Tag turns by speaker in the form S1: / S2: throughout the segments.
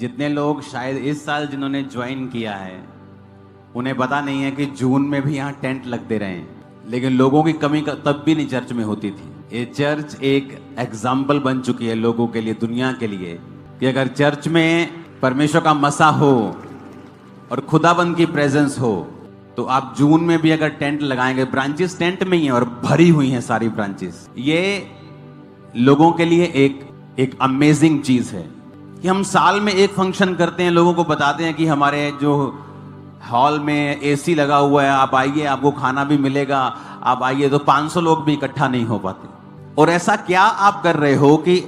S1: जितने लोग शायद इस साल जिन्होंने ज्वाइन किया है उन्हें पता नहीं है कि जून में भी यहाँ टेंट लगते रहे, लेकिन लोगों की कमी तब भी नहीं चर्च में होती थी। ये चर्च एक एग्जाम्पल बन चुकी है लोगों के लिए, दुनिया के लिए, कि अगर चर्च में परमेश्वर का मसा हो और खुदाबंद की प्रेजेंस हो तो आप जून में भी अगर टेंट लगाएंगे, ब्रांचेस टेंट में ही है और भरी हुई हैं सारी ब्रांचेस। ये लोगों के लिए एक अमेजिंग चीज है कि हम साल में एक फंक्शन करते हैं, लोगों को बताते हैं कि हमारे जो हॉल में एसी लगा हुआ है, आप आइए, आपको खाना भी मिलेगा, आप आइए, तो 500 लोग भी इकट्ठा नहीं हो पाते। और ऐसा क्या आप कर रहे हो कि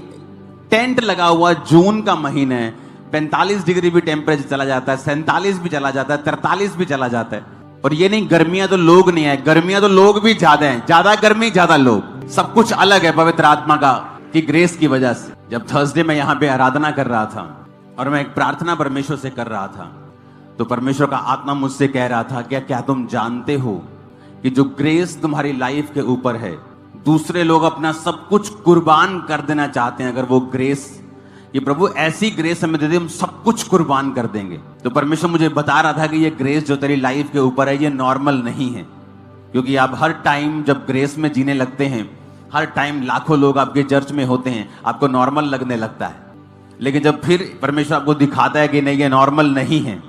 S1: टेंट लगा हुआ, जून का महीना है, 45 डिग्री भी टेम्परेचर चला जाता है, 47 भी चला जाता है, 43 भी चला जाता है। और ये नहीं गर्मियां तो लोग नहीं है, गर्मियां तो लोग भी ज्यादा हैं, ज्यादा गर्मी ज्यादा लोग, सब कुछ अलग है पवित्र आत्मा का की ग्रेस की वजह से। जब थर्सडे में यहाँ पे आराधना कर रहा था और मैं एक प्रार्थना परमेश्वर से कर रहा था, तो परमेश्वर का आत्मा मुझसे कह रहा था, क्या तुम जानते हो कि जो ग्रेस तुम्हारी लाइफ के ऊपर है, दूसरे लोग अपना सब कुछ कुर्बान कर देना चाहते हैं। अगर वो ग्रेस, ये प्रभु ऐसी ग्रेस हमें दे दे, हम सब कुछ कुर्बान कर देंगे। तो परमेश्वर मुझे बता रहा था कि ये ग्रेस जो तेरी लाइफ के ऊपर है, ये नॉर्मल नहीं है, क्योंकि आप हर टाइम जब ग्रेस में जीने लगते हैं, हर टाइम लाखों लोग आपके चर्च में होते हैं, आपको नॉर्मल लगने लगता है। लेकिन जब फिर परमेश्वर आपको दिखाता है कि नहीं, ये नॉर्मल नहीं है,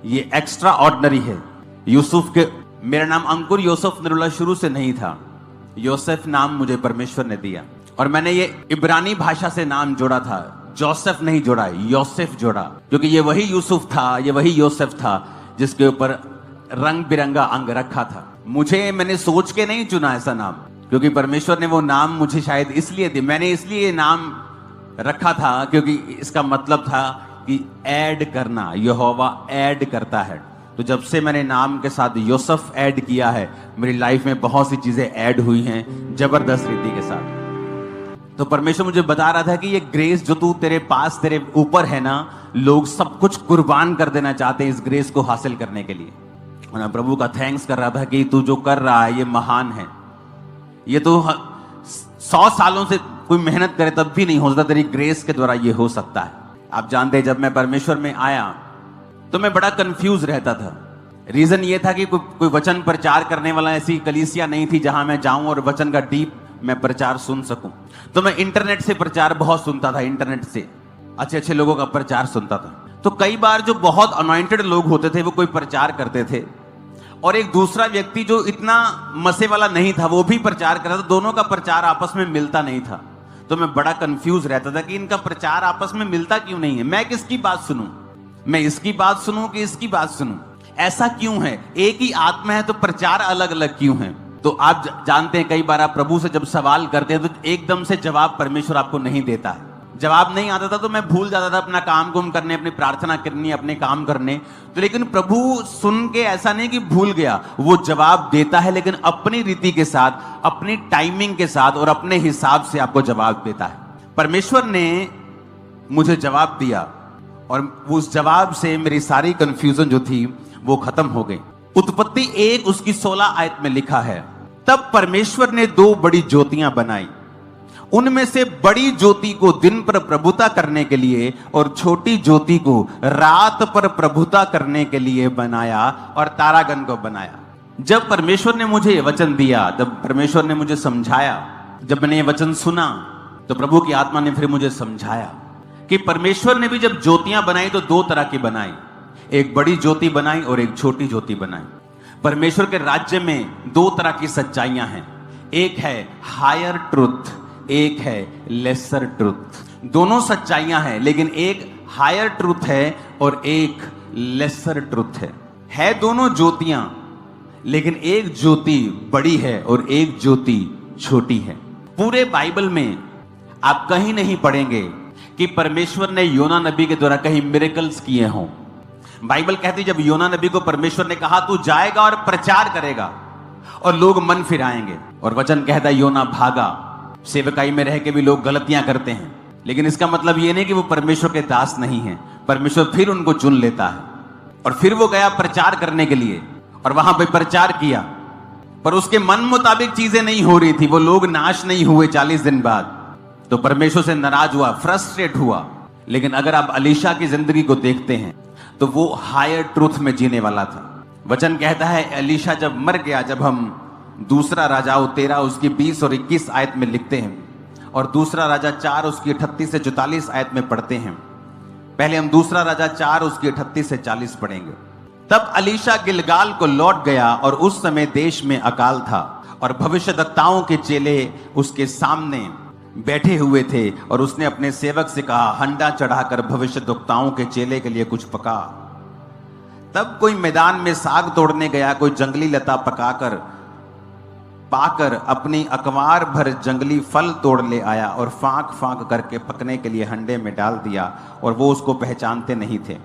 S1: ये एक्स्ट्रा ऑर्डिनरी है। यूसुफ के, मेरा नाम अंकुर यूसुफ नरुल्ला शुरू से नहीं था, योसेफ नाम मुझे परमेश्वर ने दिया, और मैंने ये इब्रानी भाषा से नाम जोड़ा था, जोसेफ नहीं जोड़ा, योसेफ जोड़ा, क्योंकि ये वही यूसुफ था, ये वही योसेफ था जिसके ऊपर रंग बिरंगा अंग रखा था। मैंने सोच के नहीं चुना ऐसा नाम, क्योंकि परमेश्वर ने वो नाम मुझे शायद इसलिए दी, मैंने इसलिए नाम रखा था क्योंकि इसका मतलब था कि ऐड करना, यहोवा ऐड करता है। तो जब से मैंने नाम के साथ योसेफ ऐड किया है, मेरी लाइफ में बहुत सी चीजें ऐड हुई हैं जबरदस्त रीति के साथ। तो परमेश्वर मुझे बता रहा था कि ये ग्रेस जो तू तेरे पास, तेरे ऊपर है ना, लोग सब कुछ कुर्बान कर देना चाहते हैं इस ग्रेस को हासिल करने के लिए। और मैं प्रभु का थैंक्स कर रहा था कि तू जो कर रहा है ये महान है। ये तो 100 सालों से कोई मेहनत करे तब भी नहीं हो सकता, तेरी ग्रेस के द्वारा ये हो सकता है। आप जानते हैं, जब मैं परमेश्वर में आया तो मैं बड़ा कंफ्यूज रहता था। रीजन ये था कि कोई वचन प्रचार करने वाला ऐसी कलीसिया नहीं थी जहां मैं जाऊं और वचन का डीप मैं प्रचार सुन सकूं। तो मैं इंटरनेट से प्रचार बहुत सुनता था, इंटरनेट से अच्छे अच्छे लोगों का प्रचार सुनता था। तो कई बार जो बहुत अनॉइंटेड लोग होते थे वो कोई प्रचार करते थे, और एक दूसरा व्यक्ति जो इतना मसे वाला नहीं था वो भी प्रचार कर रहा था, दोनों का प्रचार आपस में मिलता नहीं था। तो मैं बड़ा कंफ्यूज रहता था कि इनका प्रचार आपस में मिलता क्यों नहीं है, मैं किसकी बात सुनूं, मैं इसकी बात सुनूं कि इसकी बात सुनूं, ऐसा क्यों है, एक ही आत्मा है तो प्रचार अलग अलग क्यों है। तो आप जानते हैं, कई बार आप प्रभु से जब सवाल करते हैं तो एकदम से जवाब परमेश्वर आपको नहीं देता है। जवाब नहीं आता था तो मैं भूल जाता था अपना काम कुम करने, अपनी प्रार्थना करनी, अपने काम करने। तो लेकिन प्रभु सुन के ऐसा नहीं कि भूल गया, वो जवाब देता है, लेकिन अपनी रीति के साथ, अपनी टाइमिंग के साथ और अपने हिसाब से आपको जवाब देता है। परमेश्वर ने मुझे जवाब दिया और उस जवाब से मेरी सारी कंफ्यूजन जो थी वो खत्म हो गई। उत्पत्ति 1 उसकी 16 आयत में लिखा है, तब परमेश्वर ने 2 बड़ी ज्योतियां बनाई, उनमें से बड़ी ज्योति को दिन पर प्रभुता करने के लिए और छोटी ज्योति को रात पर प्रभुता करने के लिए बनाया, और तारागण को बनाया। जब परमेश्वर ने मुझे ये वचन दिया, जब परमेश्वर ने मुझे समझाया, जब मैंने ये वचन सुना, तो प्रभु की आत्मा ने फिर मुझे समझाया कि परमेश्वर ने भी जब ज्योतियां बनाई तो 2 तरह की बनाई, एक बड़ी ज्योति बनाई और एक छोटी ज्योति बनाई। परमेश्वर के राज्य में 2 तरह की सच्चाइयां हैं, एक है हायर ट्रुथ, एक है लेसर ट्रुथ। दोनों सच्चाइयां हैं, लेकिन एक हायर ट्रुथ है और एक लेसर ट्रुथ है दोनों ज्योतियां, लेकिन एक ज्योति बड़ी है और एक ज्योति छोटी है। पूरे बाइबल में आप कहीं नहीं पढ़ेंगे कि परमेश्वर ने योना नबी के द्वारा कहीं मिरेकल्स किए हों। बाइबल कहती, जब योना नबी को परमेश्वर ने कहा तू जाएगा और प्रचार करेगा और लोग मन फिराएंगे, और वचन कहता है योना भागा। सेवकाई में रह के भी लोग गलतियां करते हैं, लेकिन इसका मतलब यह नहीं कि वो परमेश्वर के दास नहीं है। परमेश्वर फिर उनको चुन लेता है, और फिर वो गया प्रचार करने के लिए और वहां पे प्रचार किया, पर उसके मन मुताबिक चीजें नहीं हो रही थी, वो लोग नाश नहीं हुए 40 दिन बाद। तो परमेश्वर से नाराज हुआ, फ्रस्ट्रेट हुआ लेकिन अगर आप अलीशा की जिंदगी को देखते हैं तो वो हायर ट्रूथ में जीने वाला था। वचन कहता है अलीशा जब मर गया, जब हम दूसरा राजाओं 13 उसकी 20 और 21 आयत में लिखते हैं और दूसरा राजा 4 उसकी 38 से 44 आयत में पढ़ते हैं। पहले हम दूसरा राजा 4 उसकी 38 से 40 पढ़ेंगे। तब अलीशा गिलगाल को लौट गया और उस समय देश में अकाल था और भविष्यद्वक्ताओं के चेले उसके सामने बैठे हुए थे और उसने अपने सेवक से कहा, हंडा चढ़ाकर भविष्यद्वक्ताओं के चेले के लिए कुछ पका। तब कोई मैदान में साग तोड़ने गया, कोई जंगली लता पाकर अपनी अकवार भर जंगली फल तोड़ ले आया और फांक फांक करके पकने के लिए हंडे में डाल दिया और वो उसको पहचानते नहीं थे।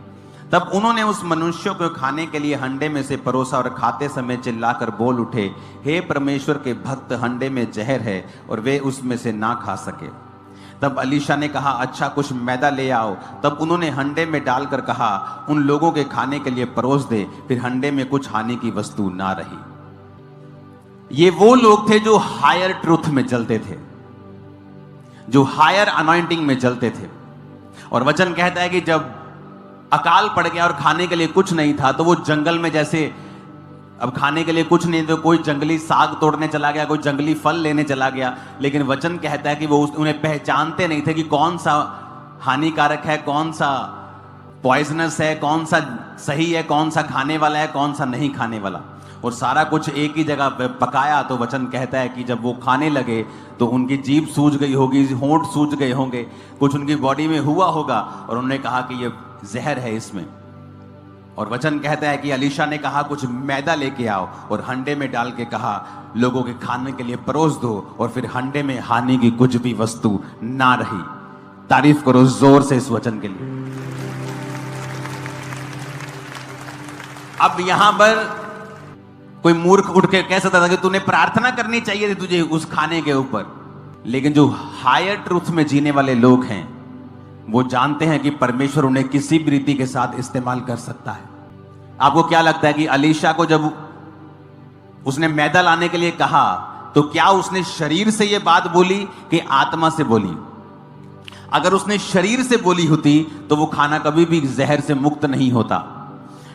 S1: तब उन्होंने उस मनुष्य को खाने के लिए हंडे में से परोसा और खाते समय चिल्लाकर बोल उठे, हे परमेश्वर के भक्त, हंडे में जहर है, और वे उसमें से ना खा सके। तब अलीशा ने कहा, अच्छा कुछ मैदा ले आओ। तब उन्होंने हंडे में डालकर कहा, उन लोगों के खाने के लिए परोस दे। फिर हंडे में कुछ हानि की वस्तु ना रही। ये वो लोग थे जो हायर ट्रूथ में चलते थे, जो हायर अनॉइंटिंग में चलते थे। और वचन कहता है कि जब अकाल पड़ गया और खाने के लिए कुछ नहीं था तो वो जंगल में, जैसे अब खाने के लिए कुछ नहीं तो कोई जंगली साग तोड़ने चला गया, कोई जंगली फल लेने चला गया। लेकिन वचन कहता है कि वो उन्हें पहचानते नहीं थे कि कौन सा हानिकारक है, कौन सा पॉइजनस है, कौन सा सही है, कौन सा खाने वाला है, कौन सा नहीं खाने वाला। और सारा कुछ एक ही जगह पकाया। तो वचन कहता है कि जब वो खाने लगे तो उनकी जीभ सूज गई होगी, होंठ सूज गए होंगे, कुछ उनकी बॉडी में हुआ होगा और उन्होंने कहा कि ये जहर है इसमें। और वचन कहता है कि अलीशा ने कहा, कुछ मैदा लेके आओ और हंडे में डाल के कहा, लोगों के खाने के लिए परोस दो। और फिर हंडे में हानि की कुछ भी वस्तु ना रही। तारीफ करो जोर से इस वचन के लिए। अब यहां पर कोई मूर्ख उठ के कह सकता था कि तूने प्रार्थना करनी चाहिए थी तुझे उस खाने के ऊपर। लेकिन जो हायर ट्रूथ में जीने वाले लोग हैं वो जानते हैं कि परमेश्वर उन्हें किसी भी रीति के साथ इस्तेमाल कर सकता है। आपको क्या लगता है कि अलीशा को जब उसने मैदा लाने के लिए कहा तो क्या उसने शरीर से यह बात बोली कि आत्मा से बोली? अगर उसने शरीर से बोली होती तो वो खाना कभी भी जहर से मुक्त नहीं होता।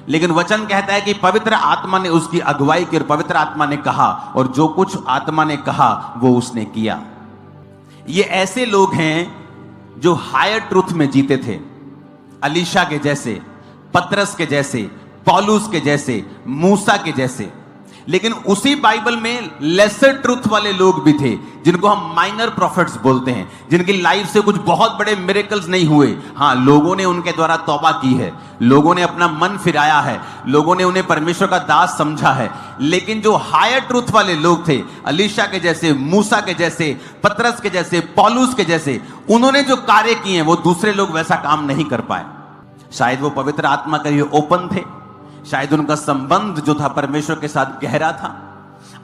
S1: लेकिन वचन कहता है कि पवित्र आत्मा ने उसकी अगुवाई की और पवित्र आत्मा ने कहा, और जो कुछ आत्मा ने कहा वो उसने किया। ये ऐसे लोग हैं जो हायर ट्रूथ में जीते थे, अलीशा के जैसे, पतरस के जैसे, पौलुस के जैसे, मूसा के जैसे। लेकिन उसी बाइबल में लेसर ट्रूथ वाले लोग भी थे जिनको हम माइनर प्रॉफिट्स बोलते हैं, जिनकी लाइफ से कुछ बहुत बड़े मिरेकल्स नहीं हुए। हाँ, लोगों ने उनके द्वारा तौबा की है, लोगों ने अपना मन फिराया है, लोगों ने उन्हें परमेश्वर का दास समझा है। लेकिन जो हायर ट्रूथ वाले लोग थे, अलीशा के जैसे, मूसा के जैसे, पतरस के जैसे, पौलुस के जैसे, उन्होंने जो कार्य किए वो दूसरे लोग वैसा काम नहीं कर पाए। शायद वो पवित्र आत्मा के लिए ओपन थे, शायद उनका संबंध जो था परमेश्वर के साथ गहरा था।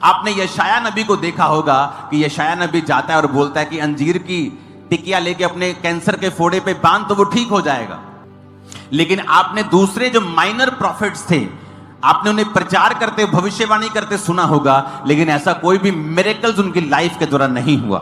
S1: आपने यशाया नबी को देखा होगा कि यशाया नबी जाता है और बोलता है कि अंजीर की टिकिया लेके अपने कैंसर के फोड़े पे बांध तो वो ठीक हो जाएगा। लेकिन आपने दूसरे जो माइनर प्रॉफिट्स थे, आपने उन्हें प्रचार करते, भविष्यवाणी करते सुना होगा, लेकिन ऐसा कोई भी मिरेकल्स उनकी लाइफ के दौरान नहीं हुआ।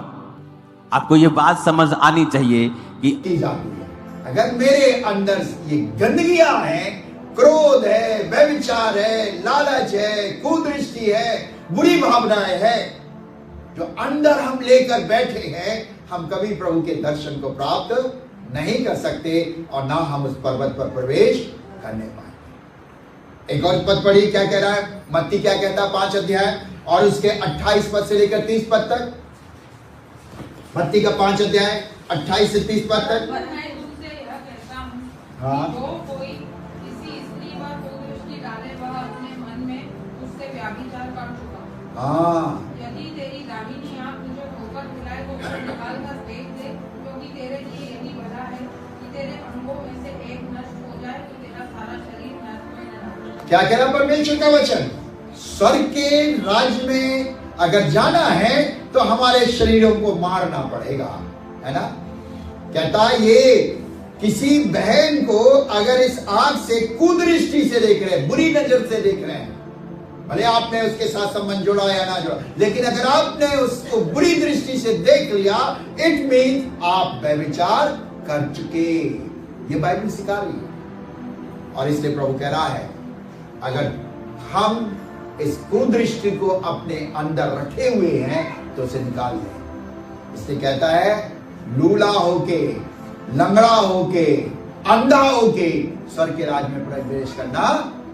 S1: आपको ये बात समझ आनी चाहिए कि
S2: अगर मेरे अंदर ये गंदगियां हैं, क्रोध है, व्यभिचार है, लालच है, कुदृष्टि है, बुरी भावनाएं हैं, जो अंदर हम लेकर बैठे हैं, हम कभी प्रभु के दर्शन को प्राप्त नहीं कर सकते और ना हम उस पर्वत पर प्रवेश करने पाएंगे। एक और पद पढ़िए, क्या कह रहा है मत्ती, क्या कहता है 5 अध्याय और उसके 28 पद से लेकर 30 पद तक। मत्ती का 5 अध्याय 28 से 30 पद तक। हाँ,
S3: यदि तेरी दाहिनी आंख तुझे ठोकर खिलाए तो उसे निकाल कर फेंक दे, क्योंकि तेरे लिए यही भला है कि तेरे अंगों में से एक नष्ट हो जाए तो तेरा सारा शरीर नष्ट हो जाए।
S2: क्या कह रहा परमेश्वर का वचन? स्वर्ग के राज्य में अगर जाना है तो हमारे शरीरों को मारना पड़ेगा, है ना। कहता है ये किसी बहन को अगर इस आंख से कुदृष्टि से देख रहे हैं, बुरी नजर से देख रहे हैं, भले आपने उसके साथ संबंध जोड़ा या ना जोड़ा, लेकिन अगर आपने उसको बुरी दृष्टि से देख लिया, इट मीन्स आप व्यभिचार कर चुके। ये बाइबल सिखा रही है। और इसलिए प्रभु कह रहा है, अगर हम इस कुदृष्टि को अपने अंदर रखे हुए हैं तो उसे निकाल दें। इसलिए कहता है, लूला होके, लंगड़ा होके, अंधा होके स्वर्ग के राज में प्रवेश करना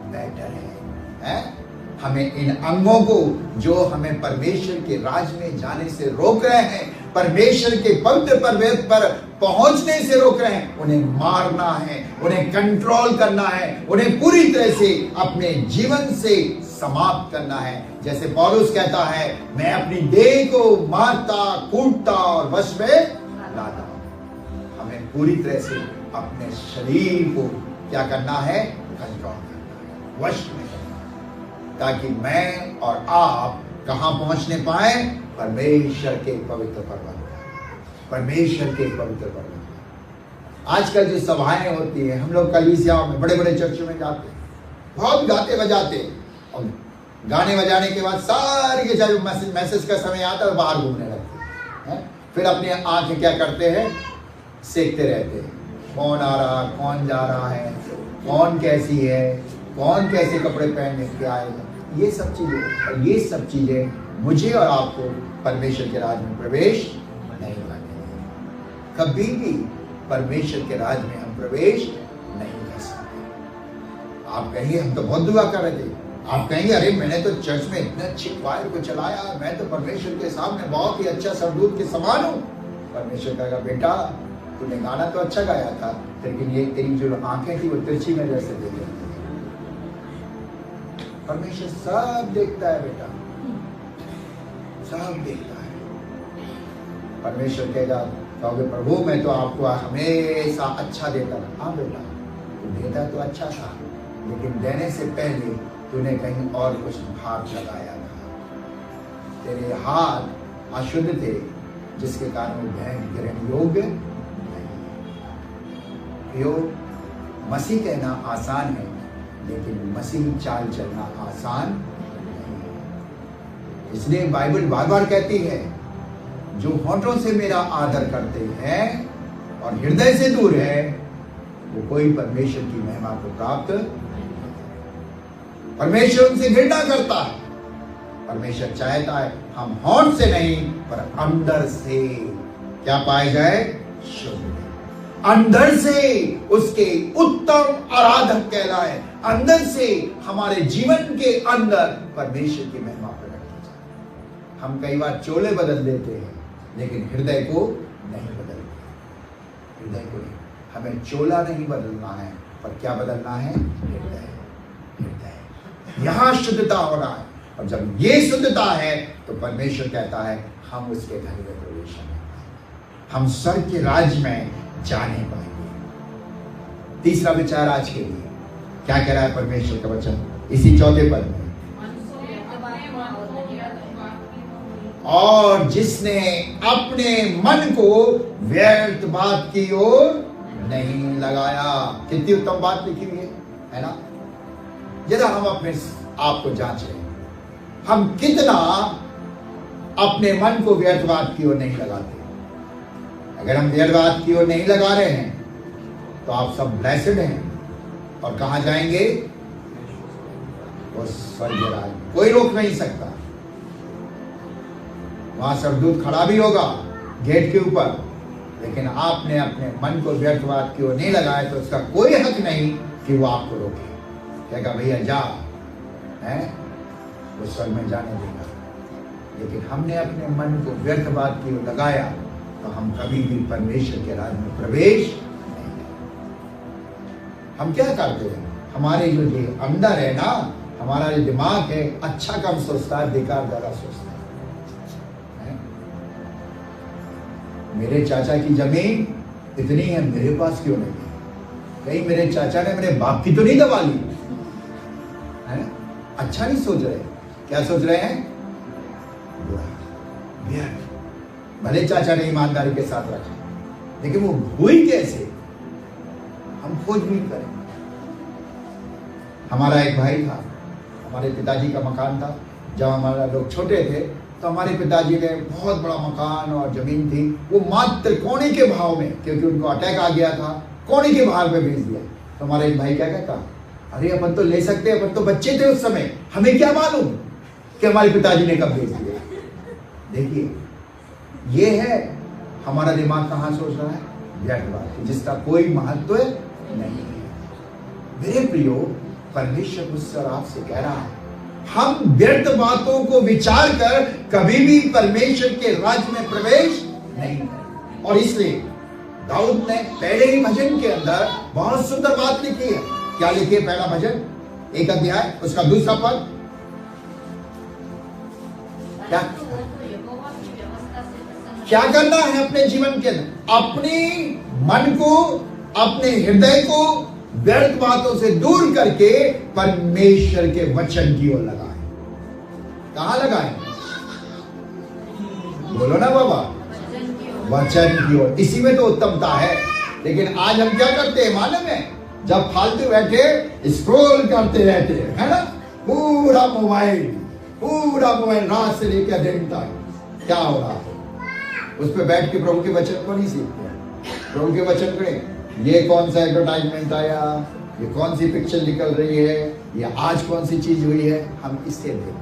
S2: बेटर है? हमें इन अंगों को जो हमें परमेश्वर के राज में जाने से रोक रहे हैं, परमेश्वर के पवित्र पर्वत पर पहुंचने से रोक रहे हैं, उन्हें मारना है, उन्हें कंट्रोल करना है, उन्हें पूरी तरह से अपने जीवन से समाप्त करना है। जैसे पौलुस कहता है, मैं अपनी देह को मारता, कूटता और वश में लाता हूं। हमें पूरी तरह से अपने शरीर को क्या करना है? कंट्रोल करना है, वश में करना है, ताकि मैं और आप कहां पहुंचने पाए? परमेश्वर के पवित्र पर्वत, परमेश्वर के पवित्र पर्वत। आजकल जो सभाएं होती है, हम लोग कलीसियाओं में, बड़े बड़े चर्चों में जाते हैं, बहुत गाते बजाते, और गाने बजाने के बाद सारी के जब मैसेज का समय आता है बाहर घूमने लगते हैं। फिर अपनी आंखें क्या करते हैं? सेकते रहते हैं, कौन आ रहा, कौन जा रहा है, कौन कैसी है, कौन कैसे कपड़े पहनने के आएगा। ये सब चीजें, और ये सब चीजें मुझे और आपको परमेश्वर के राज में प्रवेश नहीं करने। कभी भी परमेश्वर के राज में हम प्रवेश नहीं कर सकते। आप कहिए, हम तो बहुत दुआ कर रहे थे। आप कहेंगे, अरे मैंने तो चर्च में इतने अच्छे क्वायर को चलाया, मैं तो परमेश्वर के सामने बहुत ही अच्छा सरदूत के समान हूं। परमेश्वर कहेगा, बेटा तूने गाना तो अच्छा गाया था, लेकिन ये तेरी जो आंखें थी वो तिरछी नजर से देख रही थी। परमेश्वर सब देखता है बेटा, सब देखता है। परमेश्वर कहेगा, कहोगे प्रभु मैं तो आपको हमेशा अच्छा देता था। हाँ बेटा, तू देता तो अच्छा था, लेकिन देने से पहले तूने कहीं और कुछ हाथ लगाया था। तेरे हाथ अशुद्ध थे, जिसके कारण वो ग्रहण योग्य नहीं। मसीह कहना आसान है, लेकिन मसीह चाल चलना आसान नहीं। इसलिए बाइबल बार बार कहती है, जो होठों से मेरा आदर करते हैं और हृदय से दूर है, वो कोई परमेश्वर की महिमा को प्राप्त नहीं। परमेश्वर उनसे घृणा करता है। परमेश्वर चाहता है हम होठ से नहीं, पर अंदर से क्या पाए जाए? शुद्ध। अंदर से उसके उत्तम आराधक कहलाए। अंदर से हमारे जीवन के अंदर परमेश्वर की महिमा प्रकट की जाए। हम कई बार चोले बदल देते हैं, लेकिन हृदय को नहीं बदलते। हृदय को नहीं, हमें चोला नहीं बदलना है, पर क्या बदलना है? हृदय। हृदय यहां शुद्धता हो रहा है, और जब ये शुद्धता है तो परमेश्वर कहता है हम उसके घर में प्रवेश करेंगे, हम स्वर्ग के राज्य में जाने पाएंगे। तीसरा विचार आज के लिए क्या कह रहा है परमेश्वर का वचन इसी 4 पद में? और जिसने अपने मन को व्यर्थ बात की ओर नहीं लगाया। कितनी उत्तम बात लिखी हुई है ना? जरा हम अपने आप को जांचें, हम कितना अपने मन को व्यर्थ बात की ओर नहीं लगाते। अगर हम व्यर्थ बात की ओर नहीं लगा रहे हैं तो आप सब ब्लेस्ड हैं, और कहां जाएंगे? वो स्वर्ग राज्य, कोई रोक नहीं सकता। वहां सरदूत खड़ा भी होगा गेट के ऊपर, लेकिन आपने अपने मन को व्यर्थ बात की ओर नहीं लगाया तो उसका कोई हक नहीं कि वो आपको रोके। कहेगा भैया जा, है वो स्वर्ग में जाने देगा। लेकिन हमने अपने मन को व्यर्थ बात की ओर लगाया तो हम कभी भी परमेश्वर के राज्य में प्रवेश नहीं करेंगे। हम क्या करते हैं? हमारे जो ये अंदर है ना, हमारा जो दिमाग है, अच्छा कम सोचता है, बेकार ज्यादा सोचता है। मेरे चाचा की जमीन इतनी है, मेरे पास क्यों नहीं है? कहीं मेरे चाचा ने मेरे बाप की तो नहीं दबा ली है? अच्छा नहीं सोच रहे। क्या सोच रहे हैं? बुरा। भले चाचा ने ईमानदारी के साथ रखा, लेकिन वो हुई कैसे? हम खोजबीन करें। हमारा एक भाई था, हमारे पिताजी का मकान था। जब हमारा लोग छोटे थे तो हमारे पिताजी ने बहुत बड़ा मकान और जमीन थी, वो मात्र कोने के भाव में, क्योंकि उनको अटैक आ गया था, कोने के भाग में भेज दिया। तो हमारा एक भाई क्या कहता, अरे अपन तो ले सकते, अपन तो बच्चे थे उस समय, हमें क्या मालूम कि हमारे पिताजी ने कब भेज दिया। देखिए, ये है हमारा दिमाग कहां सोच रहा है, व्यर्थ बात जिसका कोई महत्व नहीं है। मेरे प्रियो, परमेश्वर मुझसे और आपसे कह रहा है, हम व्यर्थ बातों को विचार कर कभी भी परमेश्वर के राज्य में प्रवेश नहीं करें। और इसलिए दाऊद ने पहले ही भजन के अंदर बहुत सुंदर बात लिखी है। क्या लिखी है? पहला भजन 1 अध्याय उसका 2 पद। क्या करना है अपने जीवन के अंदर? अपनी मन को, अपने हृदय को व्यर्थ बातों से दूर करके परमेश्वर के वचन की ओर लगाएं। कहां लगाएं? बोलो ना बाबा, वचन की ओर। इसी में तो उत्तमता है। लेकिन आज हम क्या करते हैं मालूम है? जब फालतू बैठे स्क्रॉल करते रहते हैं, है ना, पूरा मोबाइल रात से लेकर दिन तक क्या हो रहा है, उस पर बैठ के प्रभु के वचन को नहीं सीखते। प्रभु के वचन करें, ये कौन सा एडवर्टाइजमेंट आया, ये कौन सी पिक्चर निकल रही है, ये आज कौन सी चीज हुई है, हम इससे देखते हैं।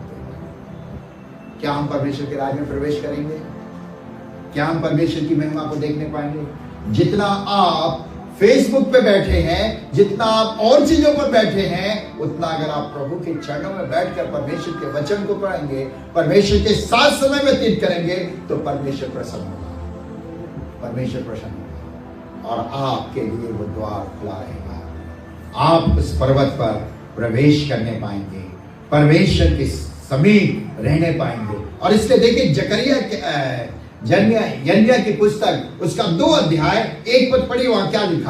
S2: क्या हम परमेश्वर के राज्य में प्रवेश करेंगे? क्या हम परमेश्वर की महिमा को देखने पाएंगे? जितना आप फेसबुक पे बैठे हैं, जितना आप और चीजों पर बैठे हैं, उतना अगर आप प्रभु के चरणों में बैठकर परमेश्वर के वचन को पढ़ेंगे, परमेश्वर के साथ समय व्यतीत करेंगे, तो परमेश्वर प्रसन्न होगा। परमेश्वर प्रसन्न होगा और आपके लिए वो द्वार खुला रहेगा। आप उस पर्वत पर प्रवेश करने पाएंगे, परमेश्वर के समीप रहने पाएंगे। और इसलिए देखिए, जकरिया यर्मिया की पुस्तक उसका 2 अध्याय 1 पद पढ़िए, वहां क्या लिखा।